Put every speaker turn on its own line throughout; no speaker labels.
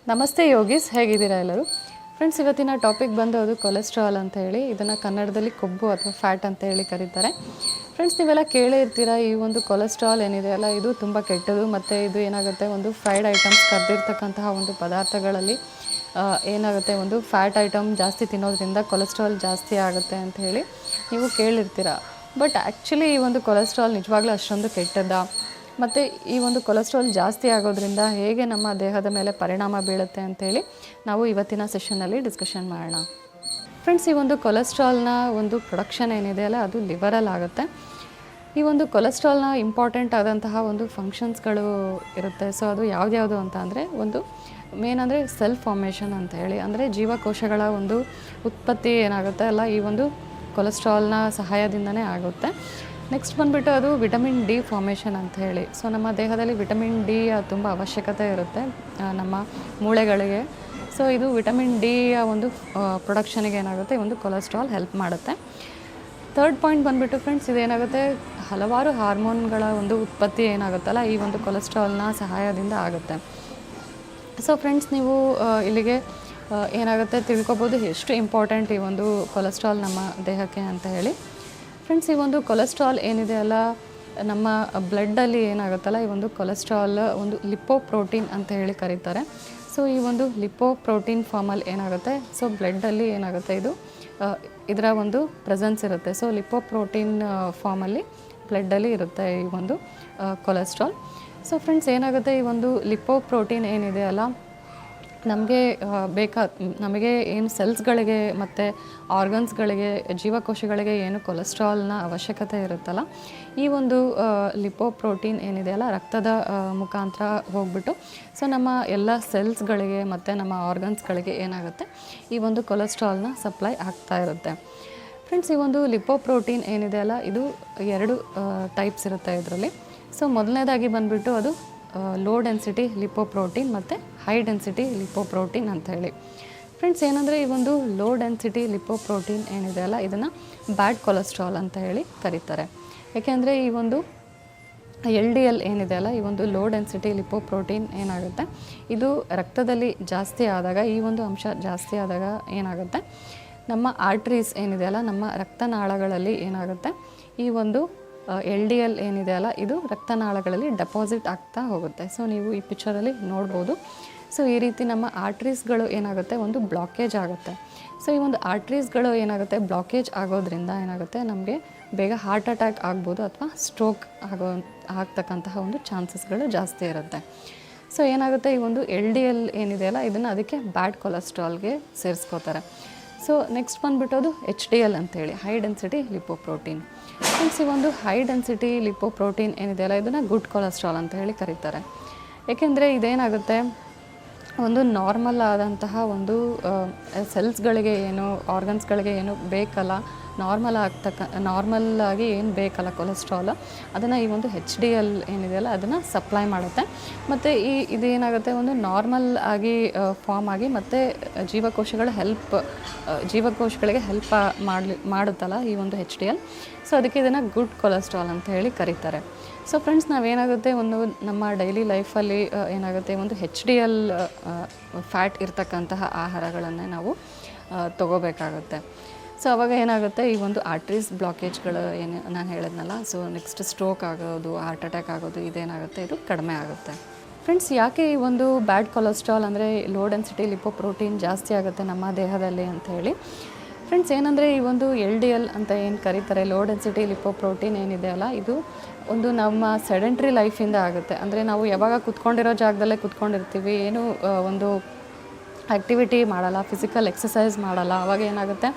ನಮಸ್ತೆ ಯೋಗೀಸ್, ಹೇಗಿದ್ದೀರಾ ಎಲ್ಲರೂ? ಫ್ರೆಂಡ್ಸ್, ಇವತ್ತಿನ ಟಾಪಿಕ್ ಬಂದು ಅದು ಕೊಲೆಸ್ಟ್ರಾಲ್ ಅಂತ ಹೇಳಿ. ಇದನ್ನು ಕನ್ನಡದಲ್ಲಿ ಕೊಬ್ಬು ಅಥವಾ ಫ್ಯಾಟ್ ಅಂತ ಹೇಳಿ ಕರೀತಾರೆ. ಫ್ರೆಂಡ್ಸ್, ನೀವೆಲ್ಲ ಕೇಳೇ ಇರ್ತೀರಾ, ಈ ಒಂದು ಕೊಲೆಸ್ಟ್ರಾಲ್ ಏನಿದೆ ಅಲ್ಲ, ಇದು ತುಂಬ ಕೆಟ್ಟದು. ಮತ್ತು ಇದು ಏನಾಗುತ್ತೆ, ಒಂದು ಫ್ರೈಡ್ ಐಟಮ್ಸ್, ಕರೆದಿರ್ತಕ್ಕಂತಹ ಒಂದು ಪದಾರ್ಥಗಳಲ್ಲಿ ಏನಾಗುತ್ತೆ, ಒಂದು ಫ್ಯಾಟ್ ಐಟಮ್ ಜಾಸ್ತಿ ತಿನ್ನೋದ್ರಿಂದ ಕೊಲೆಸ್ಟ್ರಾಲ್ ಜಾಸ್ತಿ ಆಗುತ್ತೆ ಅಂತ ಹೇಳಿ ನೀವು ಕೇಳಿರ್ತೀರ. ಬಟ್ ಆ್ಯಕ್ಚುಲಿ ಈ ಒಂದು ಕೊಲೆಸ್ಟ್ರಾಲ್ ನಿಜವಾಗ್ಲೂ ಅಷ್ಟೊಂದು ಕೆಟ್ಟದ್ದಾ? ಮತ್ತು ಈ ಒಂದು ಕೊಲೆಸ್ಟ್ರಾಲ್ ಜಾಸ್ತಿ ಆಗೋದ್ರಿಂದ ಹೇಗೆ ನಮ್ಮ ದೇಹದ ಮೇಲೆ ಪರಿಣಾಮ ಬೀಳುತ್ತೆ ಅಂಥೇಳಿ ನಾವು ಇವತ್ತಿನ ಸೆಷನ್ನಲ್ಲಿ ಡಿಸ್ಕಷನ್ ಮಾಡೋಣ. ಫ್ರೆಂಡ್ಸ್, ಈ ಒಂದು ಕೊಲೆಸ್ಟ್ರಾಲ್ನ ಒಂದು ಪ್ರೊಡಕ್ಷನ್ ಏನಿದೆ ಅಲ್ಲ, ಅದು ಲಿವರಲ್ಲಿ ಆಗುತ್ತೆ. ಈ ಒಂದು ಕೊಲೆಸ್ಟ್ರಾಲ್ನ ಇಂಪಾರ್ಟೆಂಟ್ ಆದಂತಹ ಒಂದು ಫಂಕ್ಷನ್ಸ್ಗಳು ಇರುತ್ತೆ. ಸೊ ಅದು ಯಾವ್ದ್ಯಾವುದು ಅಂತ ಅಂದರೆ, ಒಂದು ಮೇನ್ ಅಂದರೆ ಸೆಲ್ ಫಾರ್ಮೇಷನ್ ಅಂತ ಹೇಳಿ, ಅಂದರೆ ಜೀವಕೋಶಗಳ ಒಂದು ಉತ್ಪತ್ತಿ ಏನಾಗುತ್ತೆ ಅಲ್ಲ, ಈ ಒಂದು ಕೊಲೆಸ್ಟ್ರಾಲ್ನ ಸಹಾಯದಿಂದನೇ ಆಗುತ್ತೆ. ನೆಕ್ಸ್ಟ್ ಬಂದುಬಿಟ್ಟು ಅದು ವಿಟಮಿನ್ ಡಿ ಫಾರ್ಮೇಷನ್ ಅಂತ ಹೇಳಿ. ಸೊ ನಮ್ಮ ದೇಹದಲ್ಲಿ ವಿಟಮಿನ್ ಡಿ ತುಂಬ ಅವಶ್ಯಕತೆ ಇರುತ್ತೆ ನಮ್ಮ ಮೂಳೆಗಳಿಗೆ. ಸೊ ಇದು ವಿಟಮಿನ್ ಡಿಯ ಒಂದು ಪ್ರೊಡಕ್ಷನಿಗೆ ಏನಾಗುತ್ತೆ, ಈ ಒಂದು ಕೊಲೆಸ್ಟ್ರಾಲ್ ಹೆಲ್ಪ್ ಮಾಡುತ್ತೆ. ಥರ್ಡ್ ಪಾಯಿಂಟ್ ಬಂದುಬಿಟ್ಟು ಫ್ರೆಂಡ್ಸ್, ಇದೇನಾಗುತ್ತೆ, ಹಲವಾರು ಹಾರ್ಮೋನ್ಗಳ ಒಂದು ಉತ್ಪತ್ತಿ ಏನಾಗುತ್ತಲ್ಲ, ಈ ಒಂದು ಕೊಲೆಸ್ಟ್ರಾಲ್ನ ಸಹಾಯದಿಂದ ಆಗುತ್ತೆ. ಸೊ ಫ್ರೆಂಡ್ಸ್, ನೀವು ಇಲ್ಲಿಗೆ ಏನಾಗುತ್ತೆ ತಿಳ್ಕೊಬೋದು ಎಷ್ಟು ಇಂಪಾರ್ಟೆಂಟ್ ಈ ಒಂದು ಕೊಲೆಸ್ಟ್ರಾಲ್ ನಮ್ಮ ದೇಹಕ್ಕೆ ಅಂತ ಹೇಳಿ. ಫ್ರೆಂಡ್ಸ್, ಈ ಒಂದು ಕೊಲೆಸ್ಟ್ರಾಲ್ ಏನಿದೆ ಅಲ್ಲ, ನಮ್ಮ ಬ್ಲಡ್ಡಲ್ಲಿ ಏನಾಗುತ್ತಲ್ಲ, ಈ ಒಂದು ಕೊಲೆಸ್ಟ್ರಾಲ್ ಒಂದು ಲಿಪೋಪ್ರೋಟೀನ್ ಅಂತ ಹೇಳಿ ಕರೀತಾರೆ. ಸೊ ಈ ಒಂದು ಲಿಪೋಪ್ರೋಟೀನ್ ಫಾರ್ಮಲ್ಲಿ ಏನಾಗುತ್ತೆ, ಸೊ ಬ್ಲಡ್ಡಲ್ಲಿ ಏನಾಗುತ್ತೆ, ಇದು ಇದರ ಒಂದು ಪ್ರೆಸೆನ್ಸ್ ಇರುತ್ತೆ. ಸೊ ಲಿಪೋಪ್ರೋಟೀನ್ ಫಾರ್ಮಲ್ಲಿ ಬ್ಲಡ್ಡಲ್ಲಿ ಇರುತ್ತೆ ಈ ಒಂದು ಕೊಲೆಸ್ಟ್ರಾಲ್. ಸೊ ಫ್ರೆಂಡ್ಸ್, ಏನಾಗುತ್ತೆ, ಈ ಒಂದು ಲಿಪೋಪ್ರೋಟೀನ್ ಏನಿದೆ ಅಲ್ಲ, ನಮಗೆ ಏನು ಸೆಲ್ಸ್ಗಳಿಗೆ ಮತ್ತು ಆರ್ಗನ್ಸ್ಗಳಿಗೆ, ಜೀವಕೋಶಗಳಿಗೆ ಏನು ಕೊಲೆಸ್ಟ್ರಾಲ್ನ ಅವಶ್ಯಕತೆ ಇರುತ್ತಲ್ಲ, ಈ ಒಂದು ಲಿಪೋಪ್ರೋಟೀನ್ ಏನಿದೆ ಅಲ್ಲ, ರಕ್ತದ ಮುಖಾಂತರ ಹೋಗ್ಬಿಟ್ಟು ಸೊ ನಮ್ಮ ಎಲ್ಲ ಸೆಲ್ಸ್ಗಳಿಗೆ ಮತ್ತು ನಮ್ಮ ಆರ್ಗನ್ಸ್ಗಳಿಗೆ ಏನಾಗುತ್ತೆ, ಈ ಒಂದು ಕೊಲೆಸ್ಟ್ರಾಲ್ನ ಸಪ್ಲೈ ಆಗ್ತಾ ಇರುತ್ತೆ. ಫ್ರೆಂಡ್ಸ್, ಈ ಒಂದು ಲಿಪೋಪ್ರೋಟೀನ್ ಏನಿದೆ ಅಲ್ಲ, ಇದು ಎರಡು ಟೈಪ್ಸ್ ಇರುತ್ತೆ ಇದರಲ್ಲಿ. ಸೊ ಮೊದಲನೇದಾಗಿ ಬಂದುಬಿಟ್ಟು ಅದು ಲೋ ಡೆನ್ಸಿಟಿ ಲಿಪೋಪ್ರೋಟೀನ್ ಮತ್ತು ಹೈ ಡೆನ್ಸಿಟಿ ಲಿಪೋಪ್ರೋಟೀನ್ ಅಂತ ಹೇಳಿ. ಫ್ರೆಂಡ್ಸ್, ಏನಂದರೆ ಈ ಒಂದು ಲೋ ಡೆನ್ಸಿಟಿ ಲಿಪೋಪ್ರೋಟೀನ್ ಏನಿದೆ ಅಲ್ಲ, ಇದನ್ನು ಬ್ಯಾಡ್ ಕೊಲೆಸ್ಟ್ರಾಲ್ ಅಂತ ಹೇಳಿ ಕರೀತಾರೆ. ಏಕೆಂದರೆ ಈ ಒಂದು LDL ಏನಿದೆ ಅಲ್ಲ, ಈ ಒಂದು ಲೋ ಡೆನ್ಸಿಟಿ ಲಿಪೋಪ್ರೋಟೀನ್ ಏನಾಗುತ್ತೆ, ಇದು ರಕ್ತದಲ್ಲಿ ಜಾಸ್ತಿ ಆದಾಗ, ಈ ಒಂದು ಅಂಶ ಜಾಸ್ತಿ ಆದಾಗ ಏನಾಗುತ್ತೆ, ನಮ್ಮ ಆರ್ಟ್ರೀಸ್ ಏನಿದೆ ಅಲ್ಲ, ನಮ್ಮ ರಕ್ತನಾಳಗಳಲ್ಲಿ ಏನಾಗುತ್ತೆ, ಈ ಒಂದು LDL ಏನಿದೆ ಅಲ್ಲ, ಇದು ರಕ್ತನಾಳಗಳಲ್ಲಿ ಡೆಪಾಸಿಟ್ ಆಗ್ತಾ ಹೋಗುತ್ತೆ. ಸೊ ನೀವು ಈ ಪಿಕ್ಚರಲ್ಲಿ ನೋಡ್ಬೋದು. ಸೊ ಈ ರೀತಿ ನಮ್ಮ ಆರ್ಟ್ರೀಸ್ಗಳು ಏನಾಗುತ್ತೆ, ಒಂದು ಬ್ಲಾಕೇಜ್ ಆಗುತ್ತೆ. ಸೊ ಈ ಒಂದು ಆರ್ಟ್ರೀಸ್ಗಳು ಏನಾಗುತ್ತೆ, ಬ್ಲಾಕೇಜ್ ಆಗೋದ್ರಿಂದ ಏನಾಗುತ್ತೆ, ನಮಗೆ ಬೇಗ ಹಾರ್ಟ್ ಅಟ್ಯಾಕ್ ಆಗ್ಬೋದು ಅಥವಾ ಸ್ಟ್ರೋಕ್ ಆಗ್ತಕ್ಕಂತಹ ಒಂದು ಚಾನ್ಸಸ್ಗಳು ಜಾಸ್ತಿ ಇರುತ್ತೆ. ಸೊ ಏನಾಗುತ್ತೆ, ಈ ಒಂದು LDL ಏನಿದೆ ಅಲ್ಲ, ಇದನ್ನು ಅದಕ್ಕೆ ಬ್ಯಾಡ್ ಕೊಲೆಸ್ಟ್ರಾಲ್ಗೆ ಸೇರಿಸ್ಕೋತಾರೆ. ಸೊ ನೆಕ್ಸ್ಟ್ ಬಂದುಬಿಟ್ಟು ಅದು HDL ಅಂತೇಳಿ, ಹೈ ಡೆನ್ಸಿಟಿ ಲಿಪೋಪ್ರೋಟೀನ್. ಮೀನ್ಸ್ ಈ ಒಂದು ಹೈ ಡೆನ್ಸಿಟಿ ಲಿಪೋಪ್ರೋಟೀನ್ ಏನಿದೆ ಅಲ್ಲ, ಇದನ್ನು ಗುಡ್ ಕೊಲೆಸ್ಟ್ರಾಲ್ ಅಂತ ಹೇಳಿ ಕರೀತಾರೆ. ಏಕೆಂದರೆ ಇದೇನಾಗುತ್ತೆ, ಒಂದು ನಾರ್ಮಲ್ ಆದಂತಹ ಒಂದು ಸೆಲ್ಸ್ಗಳಿಗೆ ಏನು, ಆರ್ಗನ್ಸ್ಗಳಿಗೆ ಏನು ಬೇಕಲ್ಲ, ನಾರ್ಮಲ್ ಆಗಿ ಏನು ಬೇಕಲ್ಲ ಕೊಲೆಸ್ಟ್ರಾಲ್, ಅದನ್ನು ಈ ಒಂದು HDL ಏನಿದೆಯಲ್ಲ ಅದನ್ನು ಸಪ್ಲೈ ಮಾಡುತ್ತೆ. ಮತ್ತು ಇದೇನಾಗುತ್ತೆ, ಒಂದು ನಾರ್ಮಲ್ ಆಗಿ ಫಾರ್ಮ್ ಆಗಿ ಮತ್ತು ಜೀವಕೋಶಗಳಿಗೆ ಹೆಲ್ಪ್ ಮಾಡುತ್ತಲ್ಲ ಈ ಒಂದು HDL. ಸೊ ಅದಕ್ಕೆ ಇದನ್ನು ಗುಡ್ ಕೊಲೆಸ್ಟ್ರಾಲ್ ಅಂತ ಹೇಳಿ ಕರೀತಾರೆ. ಸೊ ಫ್ರೆಂಡ್ಸ್, ನಾವೇನಾಗುತ್ತೆ, ಒಂದು ನಮ್ಮ ಡೈಲಿ ಲೈಫಲ್ಲಿ ಏನಾಗುತ್ತೆ, ಒಂದು HDL ಫ್ಯಾಟ್ ಇರ್ತಕ್ಕಂತಹ ಆಹಾರಗಳನ್ನೇ ನಾವು ತಗೋಬೇಕಾಗುತ್ತೆ. ಸೊ ಅವಾಗ ಏನಾಗುತ್ತೆ, ಈ ಒಂದು ಆರ್ಟ್ರೀಸ್ ಬ್ಲಾಕೇಜ್ಗಳು ಏನು ನಾನು ಹೇಳಿದ್ನಲ್ಲ, ಸೊ ನೆಕ್ಸ್ಟ್ ಸ್ಟ್ರೋಕ್ ಆಗೋದು, ಹಾರ್ಟ್ ಅಟ್ಯಾಕ್ ಆಗೋದು, ಇದೇನಾಗುತ್ತೆ, ಇದು ಕಡಿಮೆ ಆಗುತ್ತೆ. ಫ್ರೆಂಡ್ಸ್, ಯಾಕೆ ಈ ಒಂದು ಬ್ಯಾಡ್ ಕೊಲೆಸ್ಟ್ರಾಲ್ ಅಂದರೆ ಲೋ ಡೆನ್ಸಿಟಿ ಲಿಪೋಪ್ರೋಟೀನ್ ಜಾಸ್ತಿ ಆಗುತ್ತೆ ನಮ್ಮ ದೇಹದಲ್ಲಿ ಅಂತ ಹೇಳಿ? ಫ್ರೆಂಡ್ಸ್, ಏನಂದರೆ ಈ ಒಂದು LDL ಅಂತ ಏನು ಕರೀತಾರೆ, ಲೋ ಡೆನ್ಸಿಟಿ ಲಿಪೋಪ್ರೋಟೀನ್ ಏನಿದೆ ಅಲ್ಲ, ಇದು ಒಂದು ನಮ್ಮ ಸೆಡೆಂಟ್ರಿ ಲೈಫಿಂದ ಆಗುತ್ತೆ. ಅಂದರೆ ನಾವು ಯಾವಾಗ ಕುತ್ಕೊಂಡಿರೋ ಜಾಗದಲ್ಲೇ ಕುತ್ಕೊಂಡಿರ್ತೀವಿ, ಏನು ಒಂದು ಆ್ಯಕ್ಟಿವಿಟಿ ಮಾಡಲ್ಲ, ಫಿಸಿಕಲ್ ಎಕ್ಸಸೈಸ್ ಮಾಡಲ್ಲ, ಅವಾಗ ಏನಾಗುತ್ತೆ,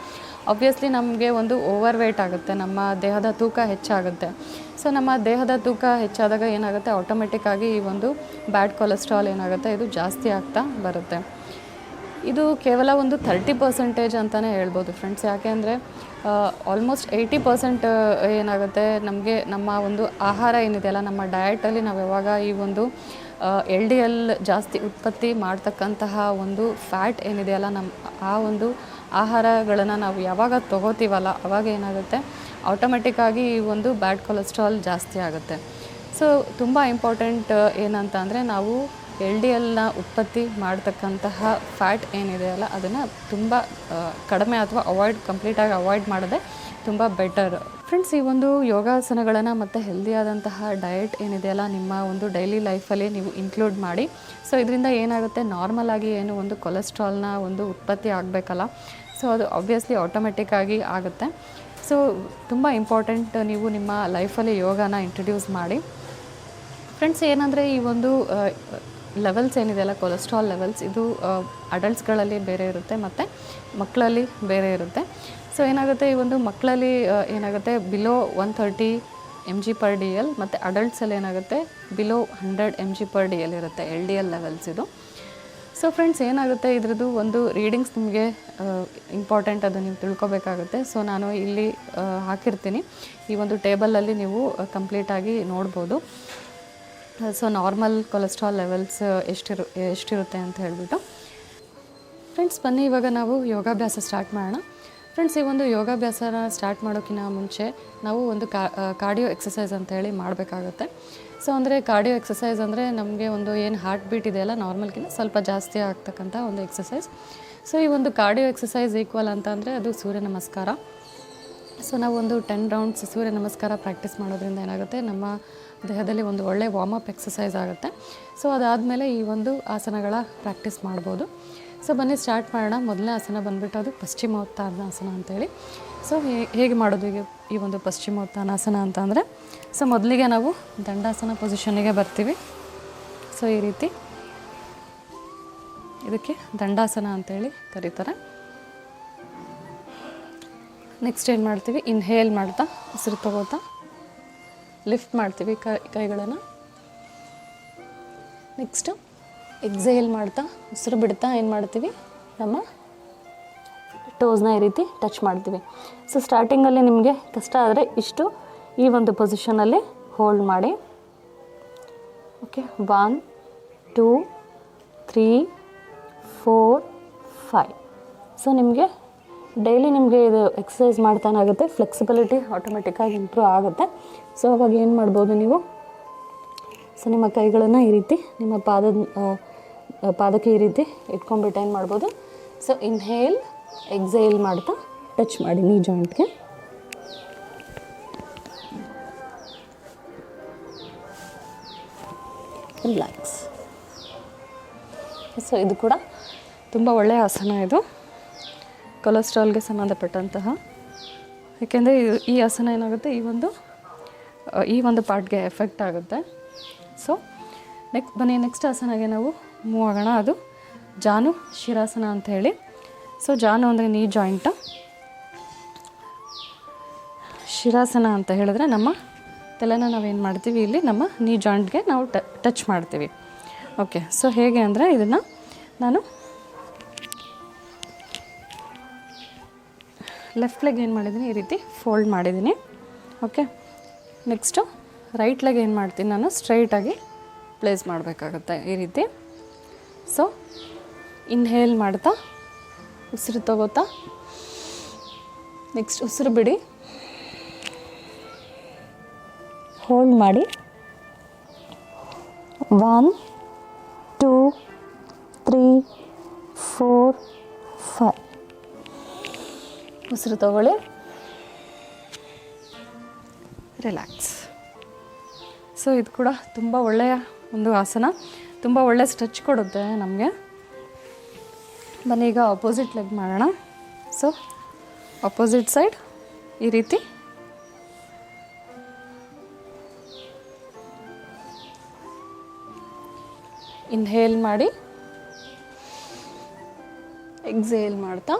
ಆಬ್ವಿಯಸ್ಲಿ ನಮಗೆ ಒಂದು ಓವರ್ ವೇಟ್ ಆಗುತ್ತೆ, ನಮ್ಮ ದೇಹದ ತೂಕ ಹೆಚ್ಚಾಗುತ್ತೆ. ಸೊ ನಮ್ಮ ದೇಹದ ತೂಕ ಹೆಚ್ಚಾದಾಗ ಏನಾಗುತ್ತೆ, ಆಟೋಮೆಟಿಕ್ಕಾಗಿ ಈ ಒಂದು ಬ್ಯಾಡ್ ಕೊಲೆಸ್ಟ್ರಾಲ್ ಏನಾಗುತ್ತೆ, ಇದು ಜಾಸ್ತಿ ಆಗ್ತಾ ಬರುತ್ತೆ. ಇದು ಕೇವಲ ಒಂದು 30% ಅಂತಲೇ ಹೇಳ್ಬೋದು ಫ್ರೆಂಡ್ಸ್. ಯಾಕೆ ಅಂದರೆ ಆಲ್ಮೋಸ್ಟ್ 80% ಏನಾಗುತ್ತೆ, ನಮಗೆ ನಮ್ಮ ಒಂದು ಆಹಾರ ಏನಿದೆಯಲ್ಲ, ನಮ್ಮ ಡಯಟಲ್ಲಿ ನಾವು ಯಾವಾಗ ಈ ಒಂದು LDL ಜಾಸ್ತಿ ಉತ್ಪತ್ತಿ ಮಾಡ್ತಕ್ಕಂತಹ ಒಂದು ಫ್ಯಾಟ್ ಏನಿದೆಯಲ್ಲ, ಆ ಒಂದು ಆಹಾರಗಳನ್ನು ನಾವು ಯಾವಾಗ ತೊಗೋತೀವಲ್ಲ, ಅವಾಗ ಏನಾಗುತ್ತೆ, ಆಟೋಮೆಟಿಕ್ಕಾಗಿ ಈ ಒಂದು ಬ್ಯಾಡ್ ಕೊಲೆಸ್ಟ್ರಾಲ್ ಜಾಸ್ತಿ ಆಗುತ್ತೆ. ಸೊ ತುಂಬ ಇಂಪಾರ್ಟೆಂಟ್ ಏನಂತ ಅಂದರೆ, ನಾವು LDLನ ಉತ್ಪತ್ತಿ ಮಾಡ್ತಕ್ಕಂತಹ ಫ್ಯಾಟ್ ಏನಿದೆಯಲ್ಲ ಅದನ್ನು ತುಂಬ ಕಡಿಮೆ ಅಥವಾ ಕಂಪ್ಲೀಟಾಗಿ ಅವಾಯ್ಡ್ ಮಾಡೋದೇ ತುಂಬ ಬೆಟರ್. ಫ್ರೆಂಡ್ಸ್, ಈ ಒಂದು ಯೋಗಾಸನಗಳನ್ನು ಮತ್ತು ಹೆಲ್ದಿಯಾದಂತಹ ಡಯಟ್ ಏನಿದೆಯಲ್ಲ ನಿಮ್ಮ ಒಂದು ಡೈಲಿ ಲೈಫಲ್ಲಿ ನೀವು ಇನ್ಕ್ಲೂಡ್ ಮಾಡಿ. ಸೊ ಇದರಿಂದ ಏನಾಗುತ್ತೆ, ನಾರ್ಮಲಾಗಿ ಏನು ಒಂದು ಕೊಲೆಸ್ಟ್ರಾಲ್ನ ಒಂದು ಉತ್ಪತ್ತಿ ಆಗಬೇಕಲ್ಲ, ಸೊ ಅದು ಆಬ್ವಿಯಸ್ಲಿ ಆಟೋಮೆಟಿಕ್ಕಾಗಿ ಆಗುತ್ತೆ. ಸೊ ತುಂಬ ಇಂಪಾರ್ಟೆಂಟ್, ನೀವು ನಿಮ್ಮ ಲೈಫಲ್ಲಿ ಯೋಗನ ಇಂಟ್ರಡ್ಯೂಸ್ ಮಾಡಿ. ಫ್ರೆಂಡ್ಸ್, ಏನಂದರೆ ಈ ಒಂದು ಲೆವೆಲ್ಸ್ ಏನಿದೆಯಲ್ಲ ಕೊಲೆಸ್ಟ್ರಾಲ್ ಲೆವೆಲ್ಸ್, ಇದು ಅಡಲ್ಟ್ಸ್ಗಳಲ್ಲಿ ಬೇರೆ ಇರುತ್ತೆ ಮತ್ತು ಮಕ್ಕಳಲ್ಲಿ ಬೇರೆ ಇರುತ್ತೆ. ಸೊ ಏನಾಗುತ್ತೆ, ಈ ಒಂದು ಮಕ್ಕಳಲ್ಲಿ ಏನಾಗುತ್ತೆ ಬಿಲೋ 130 mg/dl ಮತ್ತು ಅಡಲ್ಟ್ಸಲ್ಲಿ ಏನಾಗುತ್ತೆ ಬಿಲೋ 100 mg/dl ಇರುತ್ತೆ LDL ಲೆವೆಲ್ಸ್ ಇದು. ಸೊ ಫ್ರೆಂಡ್ಸ್, ಏನಾಗುತ್ತೆ ಇದ್ರದ್ದು ಒಂದು ರೀಡಿಂಗ್ಸ್ ನಿಮಗೆ ಇಂಪಾರ್ಟೆಂಟ್, ಅದು ನೀವು ತಿಳ್ಕೊಬೇಕಾಗುತ್ತೆ. ಸೊ ನಾನು ಇಲ್ಲಿ ಹಾಕಿರ್ತೀನಿ, ಈ ಒಂದು ಟೇಬಲಲ್ಲಿ ನೀವು ಕಂಪ್ಲೀಟಾಗಿ ನೋಡ್ಬೋದು. ಸೊ ನಾರ್ಮಲ್ ಕೊಲೆಸ್ಟ್ರಾಲ್ ಲೆವೆಲ್ಸ್ ಎಷ್ಟಿರುತ್ತೆ ಅಂತ ಹೇಳಿಬಿಟ್ಟು. ಫ್ರೆಂಡ್ಸ್, ಬನ್ನಿ ಇವಾಗ ನಾವು ಯೋಗಾಭ್ಯಾಸ ಸ್ಟಾರ್ಟ್ ಮಾಡೋಣ. ಫ್ರೆಂಡ್ಸ್, ಈ ಒಂದು ಯೋಗಾಭ್ಯಾಸನ ಸ್ಟಾರ್ಟ್ ಮಾಡೋಕ್ಕಿಂತ ಮುಂಚೆ ನಾವು ಒಂದು ಕಾರ್ಡಿಯೋ ಎಕ್ಸಸೈಸ್ ಅಂತ ಹೇಳಿ ಮಾಡಬೇಕಾಗುತ್ತೆ. ಸೊ ಅಂದರೆ ಕಾರ್ಡಿಯೋ ಎಕ್ಸಸೈಸ್ ಅಂದರೆ ನಮಗೆ ಒಂದು ಏನು ಹಾರ್ಟ್ ಬೀಟ್ ಇದೆಯಲ್ಲ ನಾರ್ಮಲ್ಗಿಂತ ಸ್ವಲ್ಪ ಜಾಸ್ತಿ ಆಗ್ತಕ್ಕಂಥ ಒಂದು ಎಕ್ಸಸೈಸ್. ಸೊ ಈ ಒಂದು ಕಾರ್ಡಿಯೋ ಎಕ್ಸಸೈಸ್ ಈಕ್ವಲ್ ಅಂತ ಅಂದರೆ ಅದು ಸೂರ್ಯ ನಮಸ್ಕಾರ. ಸೊ ನಾವು ಒಂದು 10 ರೌಂಡ್ಸ್ ಸೂರ್ಯ ನಮಸ್ಕಾರ ಪ್ರಾಕ್ಟೀಸ್ ಮಾಡೋದ್ರಿಂದ ಏನಾಗುತ್ತೆ, ನಮ್ಮ ದೇಹದಲ್ಲಿ ಒಂದು ಒಳ್ಳೆ ವಾರ್ಮಪ್ ಎಕ್ಸಸೈಸ್ ಆಗುತ್ತೆ. ಸೊ ಅದಾದಮೇಲೆ ಈ ಒಂದು ಆಸನಗಳ ಪ್ರಾಕ್ಟೀಸ್ ಮಾಡ್ಬೋದು. ಸೊ ಬನ್ನಿ ಸ್ಟಾರ್ಟ್ ಮಾಡೋಣ. ಮೊದಲನೇ ಆಸನ ಬಂದುಬಿಟ್ಟು ಅದು ಪಶ್ಚಿಮೋತ್ತಾನಾಸನ ಅಂತೇಳಿ. ಸೊ ಹೇಗೆ ಮಾಡೋದು ಈಗ ಈ ಒಂದು ಪಶ್ಚಿಮೋತ್ತಾನಾಸನ ಅಂತ ಅಂದರೆ, ಸೊ ಮೊದಲಿಗೆ ನಾವು ದಂಡಾಸನ ಪೊಸಿಷನ್ನಿಗೆ ಬರ್ತೀವಿ. ಸೊ ಈ ರೀತಿ ಇದಕ್ಕೆ ದಂಡಾಸನ ಅಂತೇಳಿ ಕರೀತಾರೆ. ನೆಕ್ಸ್ಟ್ ಏನು ಮಾಡ್ತೀವಿ, ಇನ್ಹೇಲ್ ಮಾಡ್ತಾ ಉಸಿರು ತಗೋತಾ ಲಿಫ್ಟ್ ಮಾಡ್ತೀವಿ ಕೈಗಳನ್ನು. ನೆಕ್ಸ್ಟು ಎಕ್ಸೇಲ್ ಮಾಡ್ತಾ ಉಸಿರು ಬಿಡ್ತಾ ಏನು ಮಾಡ್ತೀವಿ, ನಮ್ಮ ಟೋಸ್ನ ಈ ರೀತಿ ಟಚ್ ಮಾಡ್ತೀವಿ. ಸೊ ಸ್ಟಾರ್ಟಿಂಗಲ್ಲಿ ನಿಮಗೆ ಕಷ್ಟ ಆದರೆ ಇಷ್ಟು ಈ ಒಂದು ಪೊಸಿಷನಲ್ಲಿ ಹೋಲ್ಡ್ ಮಾಡಿ. ಓಕೆ, 1 2 3 4 5. ಸೊ ನಿಮಗೆ ಡೈಲಿ ನಿಮಗೆ ಇದು ಎಕ್ಸಸೈಸ್ ಮಾಡ್ತಾನಾಗುತ್ತೆ, ಫ್ಲೆಕ್ಸಿಬಿಲಿಟಿ ಆಟೋಮೆಟಿಕ್ಕಾಗಿ ಇಂಪ್ರೂವ್ ಆಗುತ್ತೆ. ಸೊ ಅವಾಗ ಏನು ಮಾಡ್ಬೋದು ನೀವು, ಸೊ ನಿಮ್ಮ ಕೈಗಳನ್ನು ಈ ರೀತಿ ನಿಮ್ಮ ಪಾದಕ್ಕೆ ಈ ರೀತಿ ಇಟ್ಕೊಂಡ್ಬಿಟ್ಟು ಏನು ಮಾಡ್ಬೋದು, ಸೊ ಇನ್ಹೇಲ್ ಎಕ್ಸೇಲ್ ಮಾಡ್ತಾ ಟಚ್ ಮಾಡಿ ನೀ ಜಾಯಿಂಟ್ಗೆ. ರಿಲ್ಯಾಕ್ಸ್. ಸೊ ಇದು ಕೂಡ ತುಂಬ ಒಳ್ಳೆಯ ಆಸನ ಇದು, ಕೊಲೆಸ್ಟ್ರಾಲ್ಗೆ ಸಂಬಂಧಪಟ್ಟಂತಹ. ಏಕೆಂದರೆ ಈ ಆಸನ ಏನಾಗುತ್ತೆ, ಈ ಒಂದು ಪಾರ್ಟ್ಗೆ ಎಫೆಕ್ಟ್ ಆಗುತ್ತೆ. ಸೊ ನೆಕ್ಸ್ಟ್ ಆಸನಗೆ ನಾವು ಮೂವ್ ಆಗೋಣ. ಅದು ಜಾನು ಶಿರಾಸನ ಅಂತ ಹೇಳಿ. ಸೊ ಜಾನು ಅಂದರೆ ನೀ ಜಾಯಿಂಟ, ಶಿರಾಸನ ಅಂತ ಹೇಳಿದ್ರೆ ನಮ್ಮ ತಲೆನ ನಾವೇನು ಮಾಡ್ತೀವಿ, ಇಲ್ಲಿ ನಮ್ಮ ನೀ ಜಾಯಿಂಟ್ಗೆ ನಾವು ಟಚ್ ಮಾಡ್ತೀವಿ. ಓಕೆ, ಸೊ ಹೇಗೆ ಅಂದರೆ ಇದನ್ನು ನಾನು ಲೆಫ್ಟ್ ಲೆಗ್ ಏನು ಮಾಡಿದ್ದೀನಿ, ಈ ರೀತಿ ಫೋಲ್ಡ್ ಮಾಡಿದ್ದೀನಿ. ಓಕೆ, ನೆಕ್ಸ್ಟು ರೈಟ್ ಲೆಗ್ ಏನು ಮಾಡ್ತೀನಿ, ನಾನು ಸ್ಟ್ರೈಟಾಗಿ ಪ್ಲೇಸ್ ಮಾಡಬೇಕಾಗುತ್ತೆ ಈ ರೀತಿ. ಸೊ ಇನ್ಹೇಲ್ ಮಾಡ್ತಾ ಉಸಿರು ತಗೋತಾ, ನೆಕ್ಸ್ಟ್ ಉಸಿರು ಬಿಡಿ, ಹೋಲ್ಡ್ ಮಾಡಿ. 1 2 3 4 5. ಉಸಿರು ತಗೊಳ್ಳಿ, ರಿಲ್ಯಾಕ್ಸ್. ಸೊ ಇದು ಕೂಡ ತುಂಬ ಒಳ್ಳೆಯ ಒಂದು ಆಸನ, ತುಂಬ ಒಳ್ಳೆಯ ಸ್ಟ್ರೆಚ್ ಕೊಡುತ್ತೆ ನಮಗೆ. ಬನ್ನಿ ಈಗ ಆಪೋಸಿಟ್ ಲೆಗ್ ಮಾಡೋಣ. ಸೊ ಆಪೋಸಿಟ್ ಸೈಡ್ ಈ ರೀತಿ ಇನ್ಹೇಲ್ ಮಾಡಿ, ಎಕ್ಸೇಲ್ ಮಾಡ್ತಾ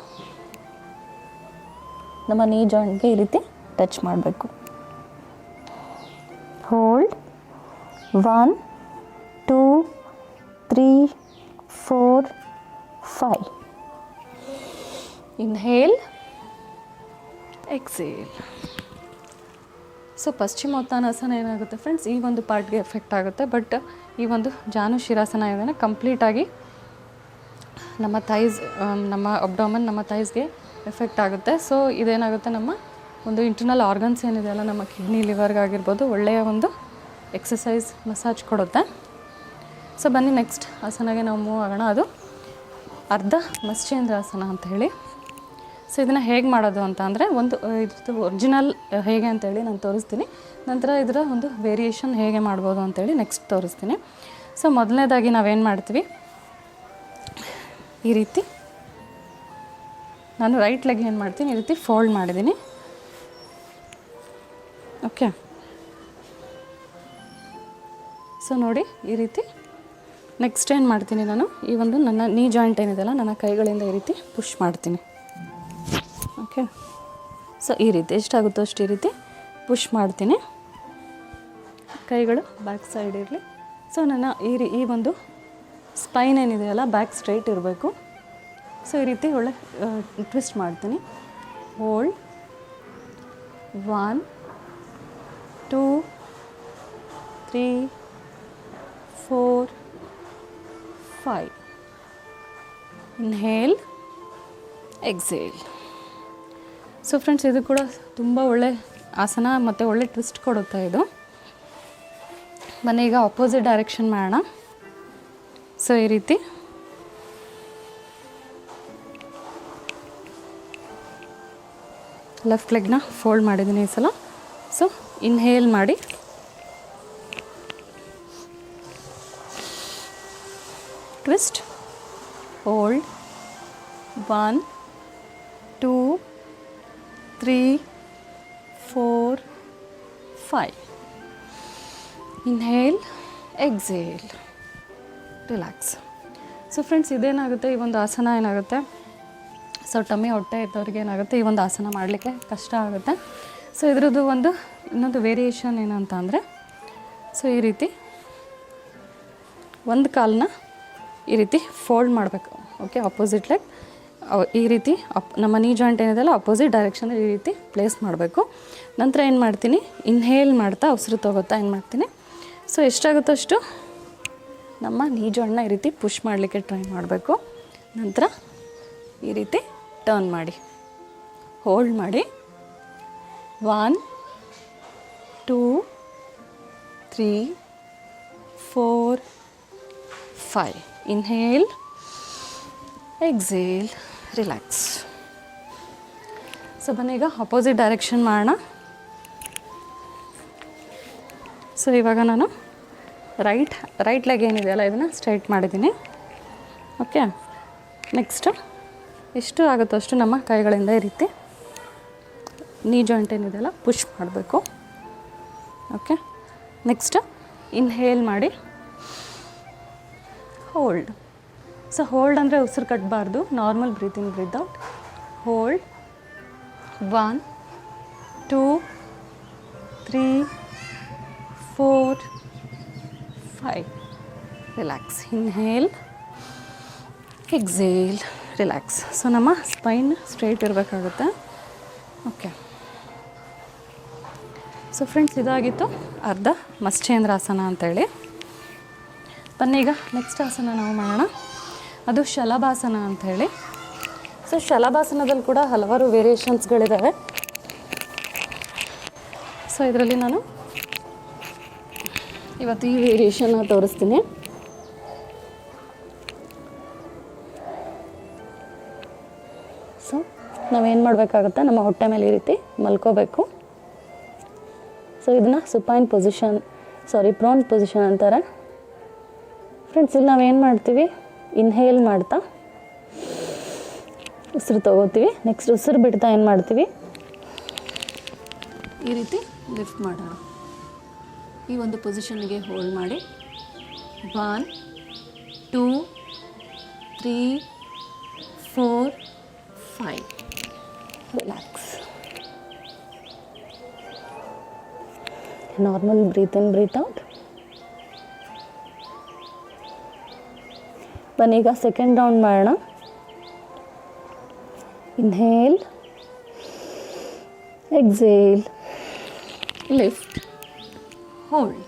ನಮ್ಮ ನೀ ಜಾಯಿಂಟ್ಗೆ ಈ ರೀತಿ ಟಚ್ ಮಾಡಬೇಕು. ಹೋಲ್ಡ್ 1 2 3 4 5. Inhale exhale. ಸೊ ಪಶ್ಚಿಮೋತ್ತಾನಾಸನ ಏನಾಗುತ್ತೆ ಫ್ರೆಂಡ್ಸ್, ಈ ಒಂದು ಪಾರ್ಟ್ಗೆ ಎಫೆಕ್ಟ್ ಆಗುತ್ತೆ. ಬಟ್ ಈ ಒಂದು ಜಾನು ಶಿರಾಸನ ಇದನ್ನು ಕಂಪ್ಲೀಟಾಗಿ ನಮ್ಮ ಥೈಸ್, ನಮ್ಮ ಅಬ್ಡೋಮನ್, ನಮ್ಮ ಥೈಸ್ಗೆ ಎಫೆಕ್ಟ್ ಆಗುತ್ತೆ. ಸೊ ಇದೇನಾಗುತ್ತೆ, ನಮ್ಮ ಒಂದು ಇಂಟರ್ನಲ್ ಆರ್ಗನ್ಸ್ ಏನಿದೆಯಲ್ಲ, ನಮ್ಮ ಕಿಡ್ನಿ ಲಿವರ್ಗಾಗಿರ್ಬೋದು, ಒಳ್ಳೆಯ ಒಂದು ಎಕ್ಸಸೈಸ್ ಮಸಾಜ್ ಕೊಡುತ್ತೆ. ಸೊ ಬನ್ನಿ ನೆಕ್ಸ್ಟ್ ಆಸನಗೆ ನಾವು ಮೂವ್ ಆಗೋಣ. ಅದು ಅರ್ಧ ಮತ್ಸ್ಯೇಂದ್ರಾಸನ ಅಂತ ಹೇಳಿ. ಸೊ ಇದನ್ನು ಹೇಗೆ ಮಾಡೋದು ಅಂತ ಅಂದರೆ ಒಂದು ಇದ್ರದ್ದು ಒರಿಜಿನಲ್ ಹೇಗೆ ಅಂತೇಳಿ ನಾನು ತೋರಿಸ್ತೀನಿ. ನಂತರ ಇದರ ಒಂದು ವೇರಿಯೇಷನ್ ಹೇಗೆ ಮಾಡ್ಬೋದು ಅಂತೇಳಿ ನೆಕ್ಸ್ಟ್ ತೋರಿಸ್ತೀನಿ. ಸೊ ಮೊದಲನೇದಾಗಿ ನಾವೇನು ಮಾಡ್ತೀವಿ, ಈ ರೀತಿ ನಾನು ರೈಟ್ ಲೆಗ್ ಏನು ಮಾಡ್ತೀನಿ, ಈ ರೀತಿ ಫೋಲ್ಡ್ ಮಾಡಿದ್ದೀನಿ. ಓಕೆ, ಸೊ ನೋಡಿ ಈ ರೀತಿ. ನೆಕ್ಸ್ಟ್ ಏನು ಮಾಡ್ತೀನಿ, ನಾನು ಈ ಒಂದು ನನ್ನ ನೀ ಜಾಯಿಂಟ್ ಏನಿದೆಯಲ್ಲ ನನ್ನ ಕೈಗಳಿಂದ ಈ ರೀತಿ ಪುಷ್ ಮಾಡ್ತೀನಿ. ಓಕೆ, ಸೊ ಈ ರೀತಿ ಎಷ್ಟಾಗುತ್ತೋ ಅಷ್ಟು ಈ ರೀತಿ ಪುಷ್ ಮಾಡ್ತೀನಿ. ಕೈಗಳು ಬ್ಯಾಕ್ ಸೈಡ್ ಇರಲಿ. ಸೊ ನನ್ನ ಈ ಒಂದು ಸ್ಪೈನ್ ಏನಿದೆಯಲ್ಲ ಬ್ಯಾಕ್ ಸ್ಟ್ರೈಟ್ ಇರಬೇಕು. ಸೊ ಈ ರೀತಿ ಒಳ್ಳೆ ಟ್ವಿಸ್ಟ್ ಮಾಡ್ತೀನಿ. Hold 1 2 3 4 5. Inhale, exhale. So friends, ಇದು ಕೂಡ ತುಂಬ ಒಳ್ಳೆ ಆಸನ ಮತ್ತು ಒಳ್ಳೆ ಟ್ವಿಸ್ಟ್ ಕೊಡುತ್ತೆ ಇದು. ಬನ್ನಿ ಈಗ ಆಪೋಸಿಟ್ ಡೈರೆಕ್ಷನ್ ಮಾಡೋಣ. ಸೊ ಈ ರೀತಿ ಲೆಫ್ಟ್ ಲೆಗ್ನ ಫೋಲ್ಡ್ ಮಾಡಿದ್ದೀನಿ ಈ ಸಲ. ಸೊ ಇನ್ಹೇಲ್ ಮಾಡಿ, twist, hold 1 2 3 4 5. Inhale, exhale, relax. So friends, ಇದೇನಾಗುತ್ತೆ, ಈ ಒಂದು ಆಸನ ಏನಾಗುತ್ತೆ, ಸೊ ಟಮ್ಮಿ ಹೊಟ್ಟೆ ಇದ್ದವ್ರಿಗೆ ಏನಾಗುತ್ತೆ, ಈ ಒಂದು ಆಸನ ಮಾಡಲಿಕ್ಕೆ ಕಷ್ಟ ಆಗುತ್ತೆ. ಸೊ ಇದ್ರದ್ದು ಇನ್ನೊಂದು ವೇರಿಯೇಷನ್ ಏನಂತ ಅಂದರೆ, ಸೊ ಈ ರೀತಿ ಒಂದು ಕಾಲನ್ನ ಈ ರೀತಿ ಫೋಲ್ಡ್ ಮಾಡಬೇಕು. ಓಕೆ, ಆಪೋಸಿಟ್ ಲೆಗ್ ಈ ರೀತಿ ನಮ್ಮ ನೀ ಜಾಯಿಂಟ್ ಏನಿದೆಯಲ್ಲ ಅಪೋಸಿಟ್ ಡೈರೆಕ್ಷನಲ್ಲಿ ಈ ರೀತಿ ಪ್ಲೇಸ್ ಮಾಡಬೇಕು. ನಂತರ ಏನು ಮಾಡ್ತೀನಿ, ಇನ್ಹೇಲ್ ಮಾಡ್ತಾ ಉಸಿರು ತಗೋತಾ ಏನು ಮಾಡ್ತೀನಿ, ಸೊ ಎಷ್ಟಾಗುತ್ತೋ ಅಷ್ಟು ನಮ್ಮ ನೀ ಜಾಯಿಂಟ್ನ ಈ ರೀತಿ ಪುಷ್ ಮಾಡಲಿಕ್ಕೆ ಟ್ರೈ ಮಾಡಬೇಕು. ನಂತರ ಈ ರೀತಿ ಟರ್ನ್ ಮಾಡಿ, ಹೋಲ್ಡ್ ಮಾಡಿ 1 2 3 4 5. Inhale, exhale, relax. ಸೊ ಬನ್ನಿ ಈಗ ಅಪೋಸಿಟ್ ಡೈರೆಕ್ಷನ್ ಮಾಡೋಣ. ಸೊ ಇವಾಗ ನಾನು ರೈಟ್ ಲೆಗ್ ಏನಿದೆಯಲ್ಲ ಇದನ್ನು ಸ್ಟ್ರೈಟ್ ಮಾಡಿದ್ದೀನಿ. ಓಕೆ, ನೆಕ್ಸ್ಟು ಎಷ್ಟು ಆಗುತ್ತೋ ಅಷ್ಟು ನಮ್ಮ ಕೈಗಳಿಂದ ಈ ರೀತಿ ನೀ ಜಾಯಿಂಟ್ ಏನಿದೆಯಲ್ಲ ಪುಷ್ ಮಾಡಬೇಕು. ಓಕೆ, ನೆಕ್ಸ್ಟ್ ಇನ್ಹೇಲ್ ಮಾಡಿ, ಹೋಲ್ಡ್. ಸೊ ಹೋಲ್ಡ್ ಅಂದರೆ ಉಸಿರು ಕಟ್ಟಬಾರ್ದು, normal breathe in breathe out. Hold 1 2 3 4 5. Relax. Inhale, exhale, relax. So ನಮ್ಮ ಸ್ಪೈನ್ ಸ್ಟ್ರೈಟ್ ಇರಬೇಕಾಗುತ್ತೆ. ಓಕೆ, ಸೊ ಫ್ರೆಂಡ್ಸ್, ಇದಾಗಿತ್ತು ಅರ್ಧ ಮತ್ಸ್ಯೇಂದ್ರಾಸನ ಅಂತೇಳಿ. ಬನ್ನಿ ಈಗ ನೆಕ್ಸ್ಟ್ ಆಸನ ನಾವು ಮಾಡೋಣ. ಅದು ಶಲಭಾಸನ ಅಂಥೇಳಿ. ಸೊ ಶಲಭಾಸನದಲ್ಲಿ ಕೂಡ ಹಲವಾರು ವೇರಿಯೇಷನ್ಸ್ಗಳಿದ್ದಾವೆ. ಸೊ ಇದರಲ್ಲಿ ನಾನು ಇವತ್ತು ಈ ವೇರಿಯೇಷನ್ನ ತೋರಿಸ್ತೀನಿ. ಸೊ ನಾವೇನು ಮಾಡಬೇಕಾಗುತ್ತೆ, ನಮ್ಮ ಹೊಟ್ಟೆ ಮೇಲೆ ಈ ರೀತಿ ಮಲ್ಕೋಬೇಕು. ಸೊ ಇದನ್ನು ಸುಪೈನ್ ಪೊಸಿಷನ್, ಪ್ರೋನ್ ಪೊಸಿಷನ್ ಅಂತಾರೆ. ಫ್ರೆಂಡ್ಸ್, ಇಲ್ಲಿ ನಾವೇನು ಮಾಡ್ತೀವಿ, ಇನ್ಹೇಲ್ ಮಾಡ್ತಾ ಉಸಿರು ತಗೋತೀವಿ. ನೆಕ್ಸ್ಟ್ ಉಸಿರು ಬಿಡ್ತಾ ಏನು ಮಾಡ್ತೀವಿ, ಈ ರೀತಿ ಲಿಫ್ಟ್ ಮಾಡೋಣ. ಈ ಒಂದು ಪೊಸಿಷನ್ಗೆ ಹೋಲ್ಡ್ ಮಾಡಿ 1 2 3 4 5. Relax. Normal breathe in breathe out. ಬನ್ನಿ ಈಗ ಸೆಕೆಂಡ್ ರೌಂಡ್ ಮಾಡೋಣ. Inhale, exhale, lift, hold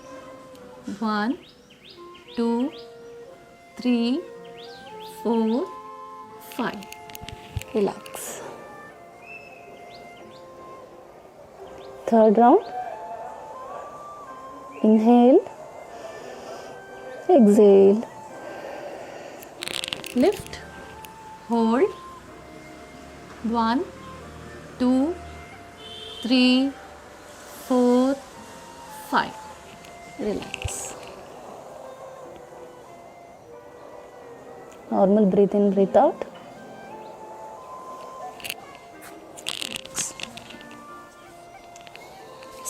1 2 3 4 5. Relax. Third round. Inhale,
exhale,
lift, hold, 1, 2, 3, 4, 5,
relax. Normal breathe in, breathe out.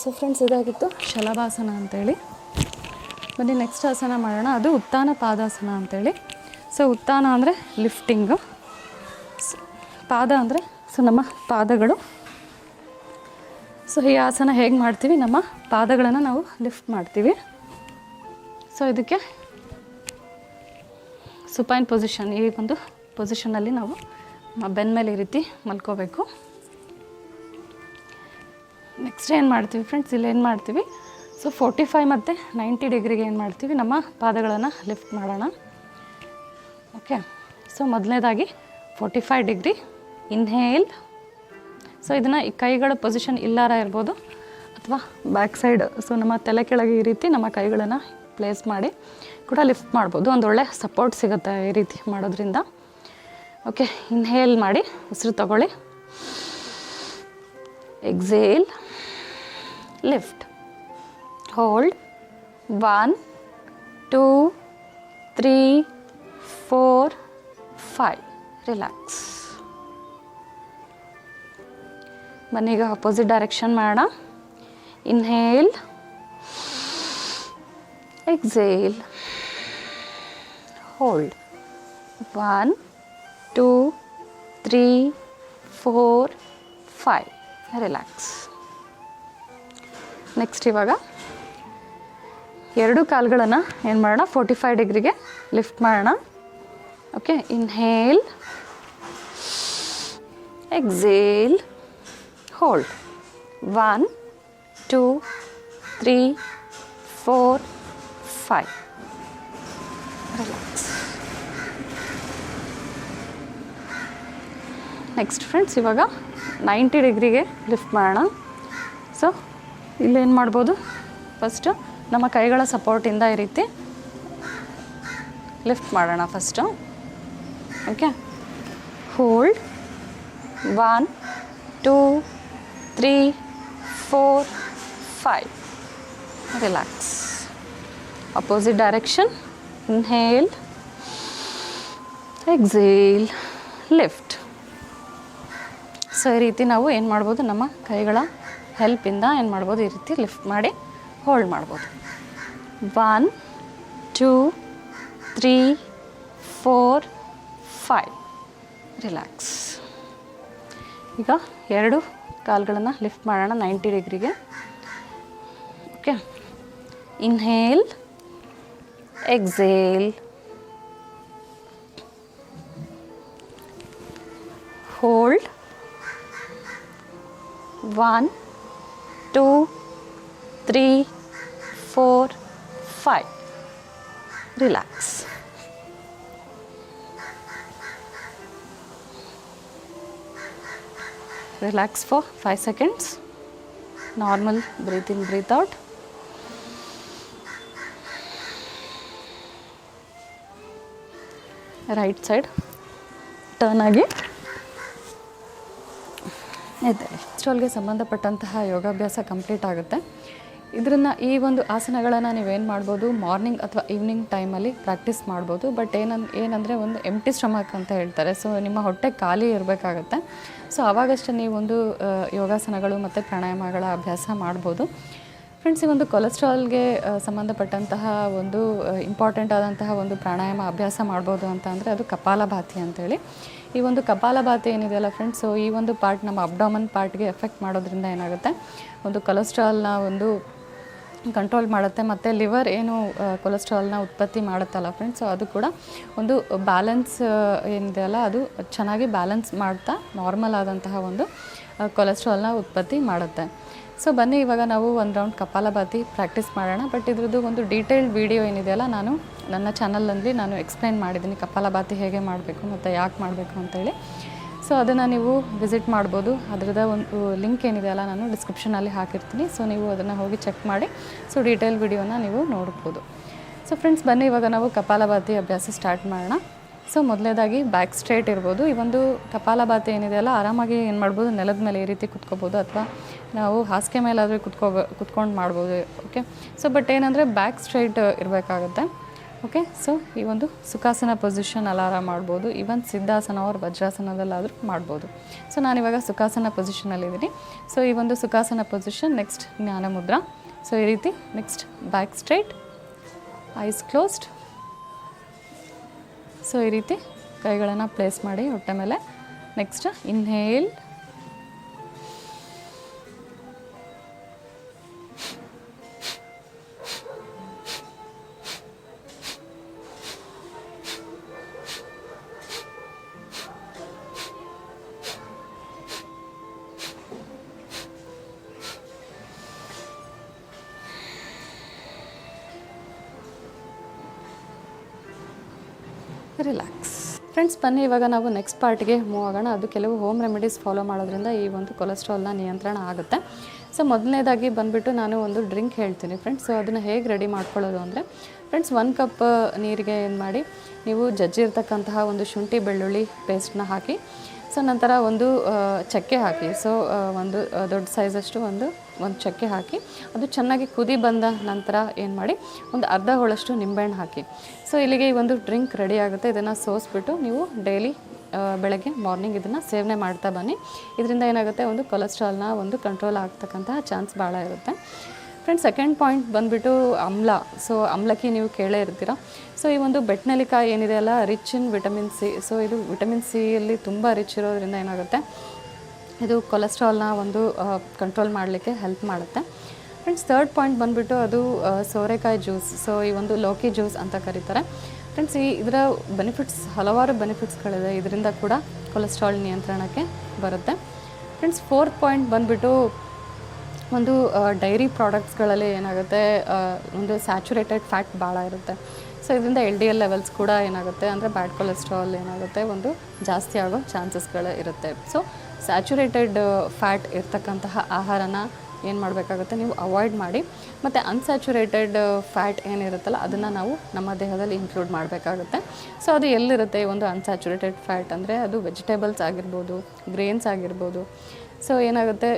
So friends, ಇದಾಗಿತ್ತು ಶಲಭಾಸನ ಅಂತೇಳಿ. ಬನ್ನಿ ನೆಕ್ಸ್ಟ್ ಆಸನ ಮಾಡೋಣ. ಅದು ಉತ್ಥಾನ ಪಾದಾಸನ ಅಂತೇಳಿ. ಸೊ ಉತ್ಥಾನ ಅಂದರೆ ಲಿಫ್ಟಿಂಗು, ಪಾದ ಅಂದರೆ ನಮ್ಮ ಪಾದಗಳು. ಸೊ ಈ ಆಸನ ಹೇಗೆ ಮಾಡ್ತೀವಿ, ನಮ್ಮ ಪಾದಗಳನ್ನು ನಾವು ಲಿಫ್ಟ್ ಮಾಡ್ತೀವಿ. ಸೊ ಇದಕ್ಕೆ ಸುಪೈನ್ ಪೊಸಿಷನ್, ಈ ಒಂದು ಪೊಸಿಷನಲ್ಲಿ ನಾವು ಬೆನ್ನ ಮೇಲೆ ಈ ರೀತಿ ಮಲ್ಕೋಬೇಕು. ನೆಕ್ಸ್ಟ್ ಏನು ಮಾಡ್ತೀವಿ ಫ್ರೆಂಡ್ಸ್, ಇಲ್ಲಿ ಏನು ಮಾಡ್ತೀವಿ, ಸೊ 45 ಮತ್ತು 90 ಡಿಗ್ರಿಗೆ ಏನು ಮಾಡ್ತೀವಿ, ನಮ್ಮ ಪಾದಗಳನ್ನು ಲಿಫ್ಟ್ ಮಾಡೋಣ. ಓಕೆ, ಸೊ ಮೊದಲನೇದಾಗಿ 45 ಡಿಗ್ರಿ ಇನ್ಹೇಲ್. ಸೊ ಇದನ್ನು ಈ ಕೈಗಳ ಪೊಸಿಷನ್ ಇಲ್ಲಾರ ಇರ್ಬೋದು ಅಥವಾ ಬ್ಯಾಕ್ ಸೈಡ್, ಸೊ ನಮ್ಮ ತಲೆ ಕೆಳಗೆ ಈ ರೀತಿ ನಮ್ಮ ಕೈಗಳನ್ನು ಪ್ಲೇಸ್ ಮಾಡಿ ಕೂಡ ಲಿಫ್ಟ್ ಮಾಡ್ಬೋದು. ಒಂದೊಳ್ಳೆ ಸಪೋರ್ಟ್ ಸಿಗುತ್ತೆ ಈ ರೀತಿ ಮಾಡೋದ್ರಿಂದ. ಓಕೆ, ಇನ್ಹೇಲ್ ಮಾಡಿ ಉಸಿರು ತಗೊಳ್ಳಿ. Exhale, lift, hold, 1, 2, 3, 4, 5, relax. ಬನ್ನಿ ಈಗ ಅಪೋಸಿಟ್ ಡೈರೆಕ್ಷನ್ ಮಾಡೋಣ. Inhale, exhale, hold, 1, 2, 3, 4, 5, relax. Next ಇವಾಗ ಎರಡು ಕಾಲುಗಳನ್ನು ಏನು ಮಾಡೋಣ, 45 ಡಿಗ್ರಿಗೆ ಲಿಫ್ಟ್ ಮಾಡೋಣ. Okay, inhale, exhale, hold, 1, 2, 3, 4, 5, relax. Next friends, ಇವಾಗ 90 ಡಿಗ್ರಿಗೆ ಲಿಫ್ಟ್ ಮಾಡೋಣ. ಸೊ ಇಲ್ಲೇನು ಮಾಡ್ಬೋದು, ಫಸ್ಟು ನಮ್ಮ ಕೈಗಳ ಸಪೋರ್ಟಿಂದ ಈ ರೀತಿ ಲಿಫ್ಟ್ ಮಾಡೋಣ first. Okay, hold, 1, 2, 3, 4, 5, relax. Opposite direction. Inhale, exhale, lift. So ಈ ರೀತಿ ನಾವು ಏನು ಮಾಡ್ಬೋದು, ನಮ್ಮ ಕೈಗಳ ಹೆಲ್ಪಿಂದ ಏನು ಮಾಡ್ಬೋದು, ಈ ರೀತಿ ಲಿಫ್ಟ್ ಮಾಡಿ ಹೋಲ್ಡ್ ಮಾಡ್ಬೋದು. 1, 2, 3, 4, 5, ರಿಲ್ಯಾಕ್ಸ್. ಈಗ ಎರಡು ಕಾಲುಗಳನ್ನು ಲಿಫ್ಟ್ ಮಾಡೋಣ 90 ಡಿಗ್ರಿಗೆ. Okay, inhale, exhale, hold, 1, 2, 3, 4, 5, relax. Relax for 5 seconds. Normal breathe in, breathe out. Right side turn ಆಗಿ ಇದೆ. ಇಷ್ಟೊಳಗೆ ಸಂಬಂಧಪಟ್ಟಂತಹ ಯೋಗಾಭ್ಯಾಸ ಕಂಪ್ಲೀಟ್ ಆಗುತ್ತೆ. ಈ ಒಂದು ಆಸನಗಳನ್ನು ನೀವೇನು ಮಾಡ್ಬೋದು, ಮಾರ್ನಿಂಗ್ ಅಥವಾ ಈವ್ನಿಂಗ್ ಟೈಮಲ್ಲಿ ಪ್ರಾಕ್ಟೀಸ್ ಮಾಡ್ಬೋದು. ಬಟ್ ಏನಂದರೆ ಒಂದು ಎಂಟಿ ಸ್ಟಮಕ್ ಅಂತ ಹೇಳ್ತಾರೆ. ಸೊ ನಿಮ್ಮ ಹೊಟ್ಟೆ ಖಾಲಿ ಇರಬೇಕಾಗತ್ತೆ. ಸೊ ಆವಾಗಷ್ಟೇ ನೀವೊಂದು ಯೋಗಾಸನಗಳು ಮತ್ತು ಪ್ರಾಣಾಯಾಮಗಳ ಅಭ್ಯಾಸ ಮಾಡ್ಬೋದು. ಫ್ರೆಂಡ್ಸ್, ಈ ಒಂದು ಕೊಲೆಸ್ಟ್ರಾಲ್ಗೆ ಸಂಬಂಧಪಟ್ಟಂತಹ ಒಂದು ಇಂಪಾರ್ಟೆಂಟ್ ಆದಂತಹ ಒಂದು ಪ್ರಾಣಾಯಾಮ ಅಭ್ಯಾಸ ಮಾಡ್ಬೋದು ಅಂತ ಅಂದರೆ ಅದು ಕಪಾಲಭಾತಿ ಅಂತೇಳಿ. ಈ ಒಂದು ಕಪಾಲಭಾತಿ ಏನಿದೆಯಲ್ಲ ಫ್ರೆಂಡ್ಸ್, ಸೊ ಈ ಒಂದು ಪಾರ್ಟ್ ನಮ್ಮ ಅಬ್ಡಾಮನ್ ಪಾರ್ಟ್ಗೆ ಎಫೆಕ್ಟ್ ಮಾಡೋದ್ರಿಂದ ಏನಾಗುತ್ತೆ, ಒಂದು ಕೊಲೆಸ್ಟ್ರಾಲ್ನ ಒಂದು ಕಂಟ್ರೋಲ್ ಮಾಡುತ್ತೆ. ಮತ್ತು ಲಿವರ್ ಏನು ಕೊಲೆಸ್ಟ್ರಾಲ್ನ ಉತ್ಪತ್ತಿ ಮಾಡುತ್ತಲ್ಲ ಫ್ರೆಂಡ್ಸ್, ಸೊ ಅದು ಕೂಡ ಒಂದು ಬ್ಯಾಲೆನ್ಸ್ ಏನಿದೆಯಲ್ಲ ಅದು ಚೆನ್ನಾಗಿ ಬ್ಯಾಲೆನ್ಸ್ ಮಾಡ್ತಾ ನಾರ್ಮಲ್ ಆದಂತಹ ಒಂದು ಕೊಲೆಸ್ಟ್ರಾಲ್ನ ಉತ್ಪತ್ತಿ ಮಾಡುತ್ತೆ. ಸೊ ಬನ್ನಿ ಇವಾಗ ನಾವು ಒಂದು ರೌಂಡ್ ಕಪಾಲಭಾತಿ ಪ್ರಾಕ್ಟೀಸ್ ಮಾಡೋಣ. ಬಟ್ ಇದ್ರದ್ದು ಒಂದು ಡೀಟೇಲ್ಡ್ ವಿಡಿಯೋ ಏನಿದೆಯಲ್ಲ ನಾನು ನನ್ನ ಚಾನಲಲ್ಲಿ ನಾನು ಎಕ್ಸ್ಪ್ಲೈನ್ ಮಾಡಿದ್ದೀನಿ ಕಪಾಲಭಾತಿ ಹೇಗೆ ಮಾಡಬೇಕು ಮತ್ತು ಯಾಕೆ ಮಾಡಬೇಕು ಅಂತೇಳಿ. ಸೊ ಅದನ್ನು ನೀವು ವಿಸಿಟ್ ಮಾಡ್ಬೋದು. ಅದರದ ಒಂದು ಲಿಂಕ್ ಏನಿದೆಯಲ್ಲ ನಾನು ಡಿಸ್ಕ್ರಿಪ್ಷನಲ್ಲಿ ಹಾಕಿರ್ತೀನಿ. ಸೊ ನೀವು ಅದನ್ನು ಹೋಗಿ ಚೆಕ್ ಮಾಡಿ ಸೊ ಡೀಟೇಲ್ ವಿಡಿಯೋನ ನೀವು ನೋಡ್ಬೋದು. ಸೊ ಫ್ರೆಂಡ್ಸ್ ಬನ್ನಿ ಇವಾಗ ನಾವು ಕಪಾಲಭಾತಿ ಅಭ್ಯಾಸ ಸ್ಟಾರ್ಟ್ ಮಾಡೋಣ. ಸೊ ಮೊದಲನೇದಾಗಿ ಬ್ಯಾಕ್ ಸ್ಟ್ರೇಟ್ ಇರ್ಬೋದು. ಈ ಒಂದು ಕಪಾಲಭಾತಿ ಏನಿದೆಯಲ್ಲ ಆರಾಮಾಗಿ ಏನು ಮಾಡ್ಬೋದು, ನೆಲದ ಮೇಲೆ ಈ ರೀತಿ ಕುತ್ಕೋಬೋದು ಅಥವಾ ನಾವು ಹಾಸಿಗೆ ಮೇಲಾದರೂ ಕುತ್ಕೊಂಡು ಮಾಡ್ಬೋದು. ಓಕೆ, ಸೊ ಬಟ್ ಏನಂದರೆ ಬ್ಯಾಕ್ ಸ್ಟ್ರೈಟ್ ಇರಬೇಕಾಗುತ್ತೆ. ಓಕೆ, ಸೊ ಈ ಒಂದು ಸುಖಾಸನ ಪೊಸಿಷನ್ ಅಲಾರ ಮಾಡ್ಬೋದು. ಈವನ್ ಸಿದ್ಧಾಸನ ಅವ್ರ ವಜ್ರಾಸನದಲ್ಲಾದರೂ ಮಾಡ್ಬೋದು. ಸೊ ನಾನಿವಾಗ ಸುಖಾಸನ ಪೊಸಿಷನಲ್ಲಿದ್ದೀನಿ. ಸೊ ಈ ಒಂದು ಸುಖಾಸನ ಪೊಸಿಷನ್, ನೆಕ್ಸ್ಟ್ ಜ್ಞಾನ ಮುದ್ರಾ. ಸೊ ಈ ರೀತಿ next back straight, ice closed. So ಈ ರೀತಿ ಕೈಗಳನ್ನು ಪ್ಲೇಸ್ ಮಾಡಿ ಹೊಟ್ಟೆ ಮೇಲೆ. Next inhale, relax. ಫ್ರೆಂಡ್ಸ್ ಬನ್ನಿ ಇವಾಗ ನಾವು ನೆಕ್ಸ್ಟ್ ಪಾರ್ಟ್ಗೆ ಮೂವ್ ಆಗೋಣ. ಅದು ಕೆಲವು ಹೋಮ್ ರೆಮಿಡೀಸ್ ಫಾಲೋ ಮಾಡೋದ್ರಿಂದ ಈ ಒಂದು ಕೊಲೆಸ್ಟ್ರಾಲ್ನ ನಿಯಂತ್ರಣ ಆಗುತ್ತೆ. ಸೊ ಮೊದಲನೇದಾಗಿ ಬಂದುಬಿಟ್ಟು ನಾನು ಒಂದು ಡ್ರಿಂಕ್ ಹೇಳ್ತೀನಿ ಫ್ರೆಂಡ್ಸ್. ಸೊ ಅದನ್ನು ಹೇಗೆ ರೆಡಿ ಮಾಡ್ಕೊಳ್ಳೋದು ಅಂದರೆ ಫ್ರೆಂಡ್ಸ್, 1 ಕಪ್ ನೀರಿಗೆ ಏನು ಮಾಡಿ, ನೀವು ಜಜ್ಜಿರ್ತಕ್ಕಂತಹ ಒಂದು ಶುಂಠಿ ಬೆಳ್ಳುಳ್ಳಿ ಪೇಸ್ಟ್ನ ಹಾಕಿ, ಸೊ ನಂತರ ಒಂದು ಚಕ್ಕೆ ಹಾಕಿ. ಸೊ ಒಂದು ದೊಡ್ಡ ಸೈಜಷ್ಟು ಒಂದು ಚಕ್ಕೆ ಹಾಕಿ, ಅದು ಚೆನ್ನಾಗಿ ಕುದಿ ಬಂದ ನಂತರ ಏನು ಮಾಡಿ, ಒಂದು ಅರ್ಧ ಹೋಳಷ್ಟು ನಿಂಬೆಹಣ್ಣು ಹಾಕಿ. ಸೊ ಇಲ್ಲಿಗೆ ಈ ಒಂದು ಡ್ರಿಂಕ್ ರೆಡಿ ಆಗುತ್ತೆ. ಇದನ್ನು ಸೋಸ್ಬಿಟ್ಟು ನೀವು ಡೈಲಿ ಬೆಳಗ್ಗೆ ಮಾರ್ನಿಂಗ್ ಇದನ್ನು ಸೇವನೆ ಮಾಡ್ತಾ ಬನ್ನಿ. ಇದರಿಂದ ಏನಾಗುತ್ತೆ, ಒಂದು ಕೊಲೆಸ್ಟ್ರಾಲ್ನ ಒಂದು ಕಂಟ್ರೋಲ್ ಆಗ್ತಕ್ಕಂತಹ ಚಾನ್ಸ್ ಭಾಳ ಇರುತ್ತೆ. ಫ್ರೆಂಡ್ಸ್, ಸೆಕೆಂಡ್ ಪಾಯಿಂಟ್ ಬಂದುಬಿಟ್ಟು ಆಮ್ಲ. ಸೊ ಆಮ್ಲಕ್ಕಿ ನೀವು ಕೇಳೇ ಇರ್ತೀರ. ಸೊ ಈ ಒಂದು ಬೆಟ್ನೆಲಿಕಾಯಿ ಏನಿದೆ ಅಲ್ಲ, rich in vitamin C. So ಇದು ವಿಟಮಿನ್ ಸಿಯಲ್ಲಿ ತುಂಬ ರಿಚ್ ಇರೋದ್ರಿಂದ ಏನಾಗುತ್ತೆ, ಇದು ಕೊಲೆಸ್ಟ್ರಾಲ್ನ ಒಂದು ಕಂಟ್ರೋಲ್ ಮಾಡಲಿಕ್ಕೆ ಹೆಲ್ಪ್ ಮಾಡುತ್ತೆ. ಫ್ರೆಂಡ್ಸ್, ಥರ್ಡ್ ಪಾಯಿಂಟ್ ಬಂದುಬಿಟ್ಟು ಅದು ಸೋರೆಕಾಯಿ ಜ್ಯೂಸ್. ಸೊ ಈ ಒಂದು ಲೌಕಿ ಜ್ಯೂಸ್ ಅಂತ ಕರೀತಾರೆ. ಫ್ರೆಂಡ್ಸ್, ಇದರ ಬೆನಿಫಿಟ್ಸ್, ಹಲವಾರು ಬೆನಿಫಿಟ್ಸ್ಗಳಿದೆ. ಇದರಿಂದ ಕೂಡ ಕೊಲೆಸ್ಟ್ರಾಲ್ ನಿಯಂತ್ರಣಕ್ಕೆ ಬರುತ್ತೆ. ಫ್ರೆಂಡ್ಸ್, ಫೋರ್ತ್ ಪಾಯಿಂಟ್ ಬಂದುಬಿಟ್ಟು ಒಂದು ಡೈರಿ ಪ್ರಾಡಕ್ಟ್ಸ್ಗಳಲ್ಲಿ ಏನಾಗುತ್ತೆ, ಒಂದು ಸ್ಯಾಚುರೇಟೆಡ್ ಫ್ಯಾಟ್ ಭಾಳ ಇರುತ್ತೆ. ಸೊ ಇದರಿಂದ LDL ಲೆವೆಲ್ಸ್ ಕೂಡ ಏನಾಗುತ್ತೆ ಅಂದರೆ ಬ್ಯಾಡ್ ಕೊಲೆಸ್ಟ್ರಾಲ್ ಏನಾಗುತ್ತೆ, ಒಂದು ಜಾಸ್ತಿ ಆಗೋ ಚಾನ್ಸಸ್ಗಳು ಇರುತ್ತೆ. ಸೊ ಸ್ಯಾಚುರೇಟೆಡ್ ಫ್ಯಾಟ್ ಇರ್ತಕ್ಕಂತಹ ಆಹಾರನ ಏನು ಮಾಡಬೇಕಾಗುತ್ತೆ, ನೀವು ಅವಾಯ್ಡ್ ಮಾಡಿ. ಮತ್ತು ಅನ್ಸ್ಯಾಚುರೇಟೆಡ್ ಫ್ಯಾಟ್ ಏನಿರುತ್ತಲ್ಲ ಅದನ್ನು ನಾವು ನಮ್ಮ ದೇಹದಲ್ಲಿ ಇನ್ಕ್ಲೂಡ್ ಮಾಡಬೇಕಾಗುತ್ತೆ. ಸೊ ಅದು ಎಲ್ಲಿರುತ್ತೆ ಒಂದು ಅನ್ಸ್ಯಾಚುರೇಟೆಡ್ ಫ್ಯಾಟ್ ಅಂದರೆ, ಅದು ವೆಜಿಟೇಬಲ್ಸ್ ಆಗಿರ್ಬೋದು, ಗ್ರೇನ್ಸ್ ಆಗಿರ್ಬೋದು. ಸೊ ಏನಾಗುತ್ತೆ,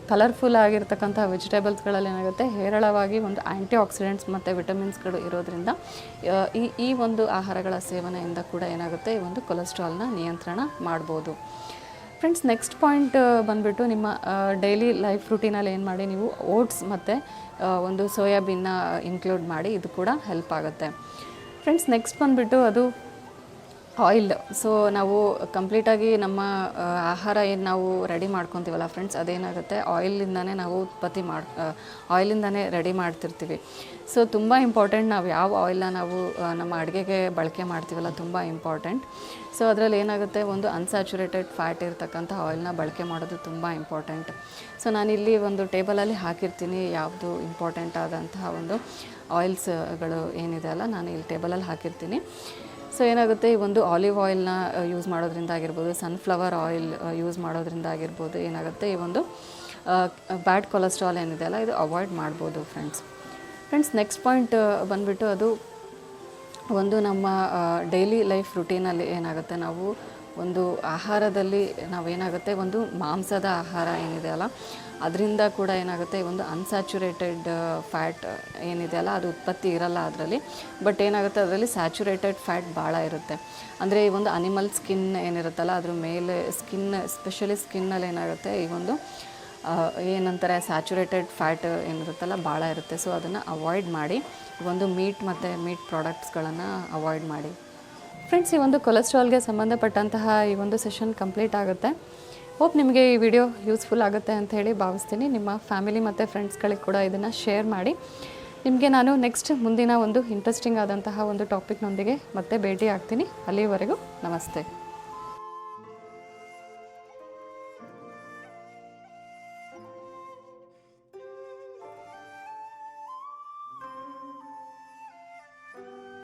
ಕಲರ್ಫುಲ್ ಆಗಿರ್ತಕ್ಕಂಥ ವೆಜಿಟೇಬಲ್ಸ್ಗಳಲ್ಲಿ ಏನಾಗುತ್ತೆ, ಹೇರಳವಾಗಿ ಒಂದು ಆ್ಯಂಟಿ ಆಕ್ಸಿಡೆಂಟ್ಸ್ ಮತ್ತು ವಿಟಮಿನ್ಸ್ಗಳು ಇರೋದ್ರಿಂದ ಈ ಒಂದು ಆಹಾರಗಳ ಸೇವನೆಯಿಂದ ಕೂಡ ಏನಾಗುತ್ತೆ, ಈ ಒಂದು ಕೊಲೆಸ್ಟ್ರಾಲ್ನ ನಿಯಂತ್ರಣ ಮಾಡ್ಬೋದು. ಫ್ರೆಂಡ್ಸ್, ನೆಕ್ಸ್ಟ್ ಪಾಯಿಂಟ್ ಬಂದುಬಿಟ್ಟು ನಿಮ್ಮ ಡೈಲಿ ಲೈಫ್ ರೂಟೀನಲ್ಲಿ ಏನು ಮಾಡಿ, ನೀವು ಓಟ್ಸ್ ಮತ್ತು ಒಂದು ಸೋಯಾಬೀನ್ನ ಇನ್ಕ್ಲೂಡ್ ಮಾಡಿ. ಇದು ಕೂಡ ಹೆಲ್ಪ್ ಆಗುತ್ತೆ. ಫ್ರೆಂಡ್ಸ್, ನೆಕ್ಸ್ಟ್ ಬಂದುಬಿಟ್ಟು ಅದು ಆಯಿಲ್. ಸೊ ನಾವು ಕಂಪ್ಲೀಟಾಗಿ ನಮ್ಮ ಆಹಾರ ಏನು ನಾವು ರೆಡಿ ಮಾಡ್ಕೊತೀವಲ್ಲ ಫ್ರೆಂಡ್ಸ್, ಅದೇನಾಗುತ್ತೆ, ಆಯಿಲಿಂದನೇ ನಾವು ಆಯಿಲಿಂದನೇ ರೆಡಿ ಮಾಡ್ತಿರ್ತೀವಿ. ಸೊ ತುಂಬ ಇಂಪಾರ್ಟೆಂಟ್, ನಾವು ಯಾವ ಆಯಿಲ್ನ ನಾವು ನಮ್ಮ ಅಡುಗೆಗೆ ಬಳಕೆ ಮಾಡ್ತೀವಲ್ಲ, ತುಂಬ ಇಂಪಾರ್ಟೆಂಟ್. ಸೊ ಅದರಲ್ಲಿ ಏನಾಗುತ್ತೆ, ಒಂದು ಅನ್ಸ್ಯಾಚುರೇಟೆಡ್ ಫ್ಯಾಟ್ ಇರ್ತಕ್ಕಂಥ ಆಯಿಲ್ನ ಬಳಕೆ ಮಾಡೋದು ತುಂಬ ಇಂಪಾರ್ಟೆಂಟ್. ಸೊ ನಾನಿಲ್ಲಿ ಒಂದು ಟೇಬಲಲ್ಲಿ ಹಾಕಿರ್ತೀನಿ ಯಾವುದು ಇಂಪಾರ್ಟೆಂಟ್ ಆದಂತಹ ಒಂದು ಆಯಿಲ್ಸ್ಗಳು ಏನಿದೆ ಅಲ್ಲ, ನಾನು ಇಲ್ಲಿ ಟೇಬಲಲ್ಲಿ ಹಾಕಿರ್ತೀನಿ. ಸೊ ಏನಾಗುತ್ತೆ, ಈ ಒಂದು ಆಲಿವ್ ಆಯಿಲ್ನ ಯೂಸ್ ಮಾಡೋದ್ರಿಂದ ಆಗಿರ್ಬೋದು, ಸನ್ಫ್ಲವರ್ ಆಯಿಲ್ ಯೂಸ್ ಮಾಡೋದ್ರಿಂದ ಆಗಿರ್ಬೋದು, ಏನಾಗುತ್ತೆ, ಈ ಒಂದು ಬ್ಯಾಡ್ ಕೊಲೆಸ್ಟ್ರಾಲ್ ಏನಿದೆ ಅಲ್ಲ, ಇದು ಅವಾಯ್ಡ್ ಮಾಡ್ಬೋದು ಫ್ರೆಂಡ್ಸ್. ನೆಕ್ಸ್ಟ್ ಪಾಯಿಂಟ್ ಬಂದುಬಿಟ್ಟು ಅದು ಒಂದು ನಮ್ಮ ಡೈಲಿ ಲೈಫ್ ರುಟೀನಲ್ಲಿ ಏನಾಗುತ್ತೆ, ನಾವು ಒಂದು ಆಹಾರದಲ್ಲಿ ನಾವೇನಾಗುತ್ತೆ, ಒಂದು ಮಾಂಸದ ಆಹಾರ ಏನಿದೆ ಅಲ್ಲ, ಅದರಿಂದ ಕೂಡ ಏನಾಗುತ್ತೆ, ಒಂದು ಅನ್ಸ್ಯಾಚುರೇಟೆಡ್ ಫ್ಯಾಟ್ ಏನಿದೆ ಅಲ್ಲ, ಅದು ಉತ್ಪತ್ತಿ ಇರಲ್ಲ ಅದರಲ್ಲಿ. ಬಟ್ ಏನಾಗುತ್ತೆ, ಅದರಲ್ಲಿ ಸ್ಯಾಚುರೇಟೆಡ್ ಫ್ಯಾಟ್ ಭಾಳ ಇರುತ್ತೆ. ಅಂದರೆ ಈ ಒಂದು ಅನಿಮಲ್ ಸ್ಕಿನ್ ಏನಿರುತ್ತಲ್ಲ, ಅದ್ರ ಮೇಲೆ ಎಸ್ಪೆಷಲಿ ಸ್ಕಿನ್ನಲ್ಲಿ ಏನಾಗುತ್ತೆ, ಈ ಒಂದು ಏನಂತಾರೆ ಸ್ಯಾಚುರೇಟೆಡ್ ಫ್ಯಾಟ್ ಏನಿರುತ್ತಲ್ಲ ಭಾಳ ಇರುತ್ತೆ. ಸೊ ಅದನ್ನು ಅವಾಯ್ಡ್ ಮಾಡಿ, ಒಂದು ಮೀಟ್ ಮತ್ತು ಮೀಟ್ ಪ್ರಾಡಕ್ಟ್ಸ್ಗಳನ್ನು ಅವಾಯ್ಡ್ ಮಾಡಿ. ಫ್ರೆಂಡ್ಸ್, ಈ ಒಂದು ಕೊಲೆಸ್ಟ್ರಾಲ್ಗೆ ಸಂಬಂಧಪಟ್ಟಂತಹ ಈ ಒಂದು ಸೆಷನ್ ಕಂಪ್ಲೀಟ್ ಆಗುತ್ತೆ. ಹೋಪ್ ನಿಮಗೆ ಈ ವಿಡಿಯೋ ಯೂಸ್ಫುಲ್ ಆಗುತ್ತೆ ಅಂತ ಹೇಳಿ ಭಾವಿಸ್ತೀನಿ. ನಿಮ್ಮ ಫ್ಯಾಮಿಲಿ ಮತ್ತು ಫ್ರೆಂಡ್ಸ್ಗಳಿಗೆ ಕೂಡ ಇದನ್ನು ಶೇರ್ ಮಾಡಿ. ನಿಮಗೆ ನಾನು ನೆಕ್ಸ್ಟ್ ಮುಂದಿನ ಒಂದು ಇಂಟ್ರೆಸ್ಟಿಂಗ್ ಆದಂತಹ ಒಂದು ಟಾಪಿಕ್ನೊಂದಿಗೆ ಮತ್ತೆ ಭೇಟಿ ಆಗ್ತೀನಿ. ಅಲ್ಲಿವರೆಗೂ ನಮಸ್ತೆ.